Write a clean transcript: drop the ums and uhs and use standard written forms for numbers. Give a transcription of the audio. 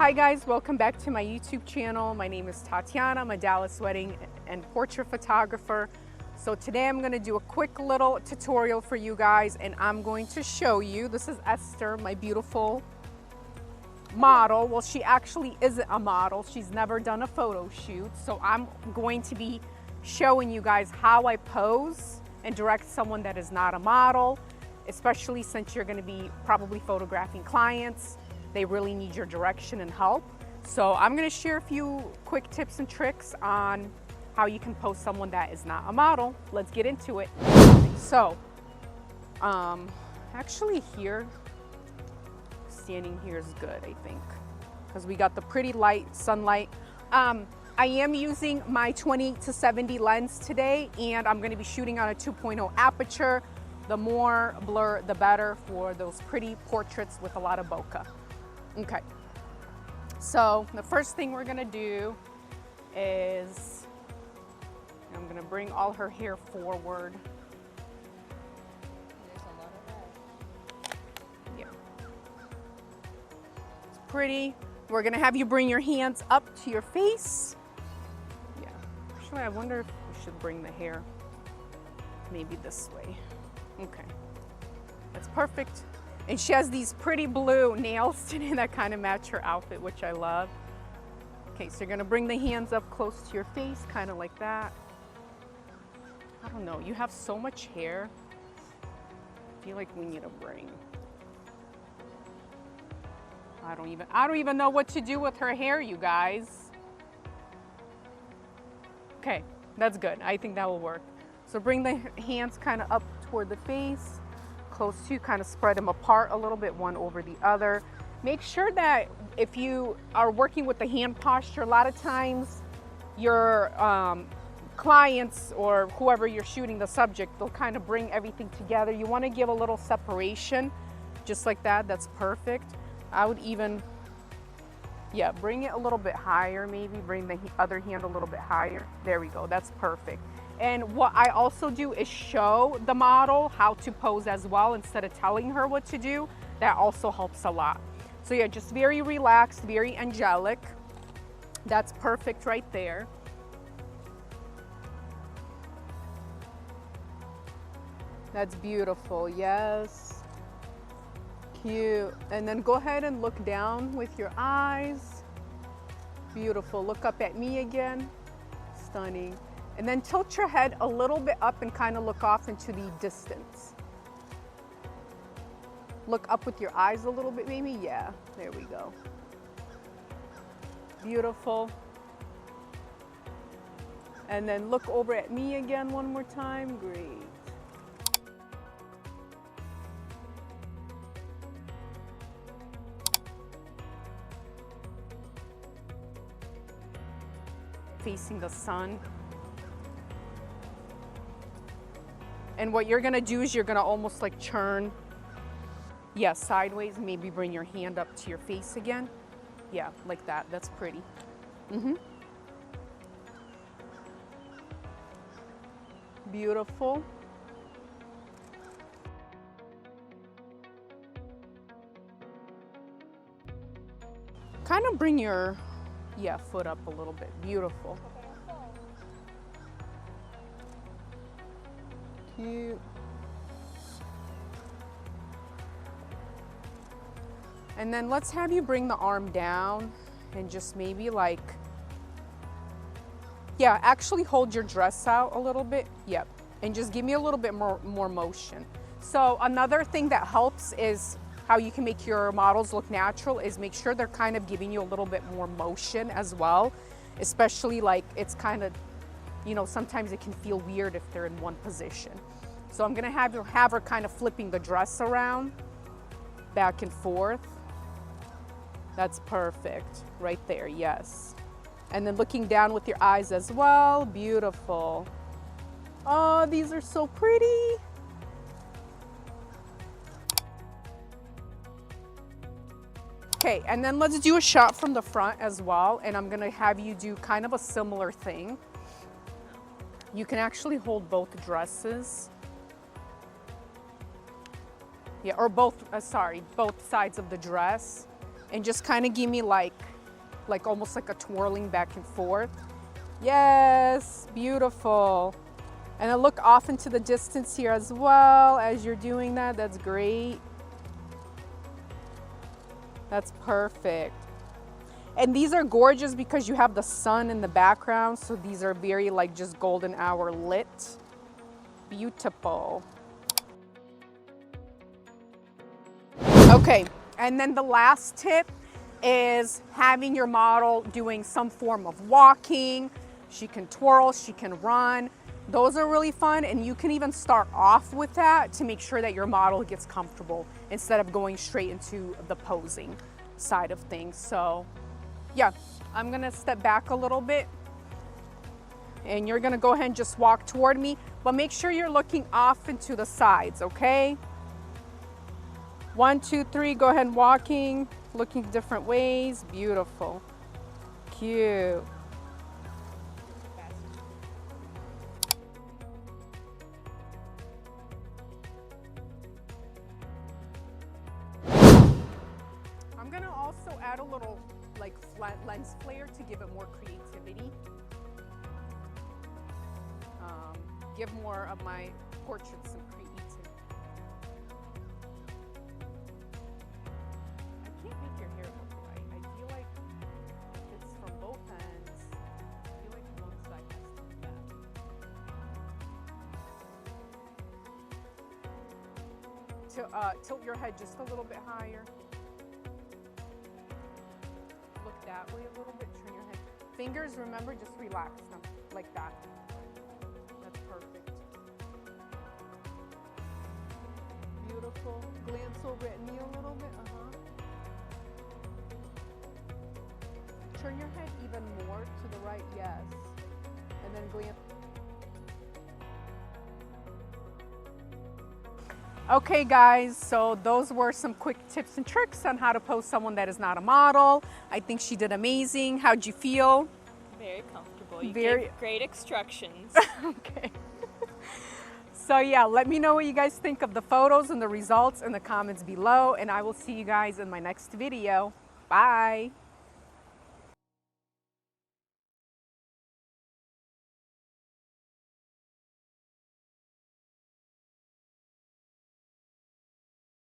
Hi guys, welcome back to my YouTube channel. My name is Tatiana. I'm a Dallas wedding and portrait photographer. So today I'm going to do a quick little tutorial for you guys, and I'm going to show you, this is Esther, my beautiful model. Well, she actually isn't a model. She's never done a photo shoot. So I'm going to be showing you guys how I pose and direct someone that is not a model, especially since you're going to be probably photographing clients. They really need your direction and help. So I'm going to share a few quick tips and tricks on how you can pose someone that is not a model. Let's get into it. So actually here, standing here is good, I think, because we got the pretty light sunlight. I am using my 20-70 lens today, and I'm going to be shooting on a 2.0 aperture. The more blur, the better for those pretty portraits with a lot of bokeh. Okay, so the first thing we're gonna do is I'm gonna bring all her hair forward. There's a lot of that. Yeah, it's pretty. We're gonna have you bring your hands up to your face. Yeah, actually I wonder if we should bring the hair maybe this way. Okay, that's perfect. And she has these pretty blue nails today that kind of match her outfit, which I love. Okay, so you're gonna bring the hands up close to your face, kind of like that. I don't know, you have so much hair. I feel like we need a brain. I don't even know what to do with her hair, you guys. Okay, that's good. I think that will work. So bring the hands kind of up toward the face. Close to, kind of spread them apart a little bit, one over the other. Make sure that if you are working with the hand posture, a lot of times your clients or whoever you're shooting the subject, they'll kind of bring everything together. You want to give a little separation, just like that. That's perfect. I would even, yeah, bring it a little bit higher, maybe bring the other hand a little bit higher. There we go, that's perfect. And what I also do is show the model how to pose as well instead of telling her what to do. That also helps a lot. So yeah, just very relaxed, very angelic. That's perfect right there. That's beautiful, yes. Cute. And then go ahead and look down with your eyes. Beautiful. Look up at me again. Stunning. And then tilt your head a little bit up and kind of look off into the distance. Look up with your eyes a little bit maybe. Yeah, there we go. Beautiful. And then look over at me again one more time. Great. Facing the sun. And what you're gonna do is you're gonna almost like turn, yeah, sideways, maybe bring your hand up to your face again. Yeah, like that, that's pretty. Beautiful. Kind of bring your, yeah, foot up a little bit. Beautiful. Cute. And then let's have you bring the arm down and just maybe like, yeah, actually hold your dress out a little bit. Yep. And just give me a little bit more motion. So another thing that helps is how you can make your models look natural is make sure they're kind of giving you a little bit more motion as well, especially like it's kind of, you know, sometimes it can feel weird if they're in one position. So I'm gonna have her kind of flipping the dress around, back and forth. That's perfect, right there, yes. And then looking down with your eyes as well, beautiful. Oh, these are so pretty. Okay, and then let's do a shot from the front as well, and I'm gonna have you do kind of a similar thing. You can actually hold both dresses. Yeah, or both, both sides of the dress, and just kind of give me like like almost like a twirling back and forth. Yes, beautiful. And then look off into the distance here as well as you're doing that. That's great. That's perfect. And these are gorgeous because you have the sun in the background. So these are very like just golden hour lit. Beautiful. Okay, and then the last tip is having your model doing some form of walking. She can twirl, she can run. Those are really fun, and you can even start off with that to make sure that your model gets comfortable instead of going straight into the posing side of things. So yeah, I'm gonna step back a little bit and you're gonna go ahead and just walk toward me, but make sure you're looking off into the sides, okay? 1, 2, 3, go ahead and walking, looking different ways. Beautiful, cute. I'm gonna also add a little like flat lens flare to give it more creativity. Give more of my portraits some creativity. I can't make your hair look right. I feel like it's from both ends. I feel like one side has to be back. Tilt your head just a little bit higher. Look that way a little bit, turn your head. Fingers, remember, just relax them like that. That's perfect. Beautiful. Glance over at me a little bit, Turn your head even more to the right, yes. And then glance. Okay guys, so those were some quick tips and tricks on how to pose someone that is not a model. I think she did amazing. How'd you feel? Very comfortable. You gave great instructions. Okay. So yeah, let me know what you guys think of the photos and the results in the comments below, and I will see you guys in my next video. Bye.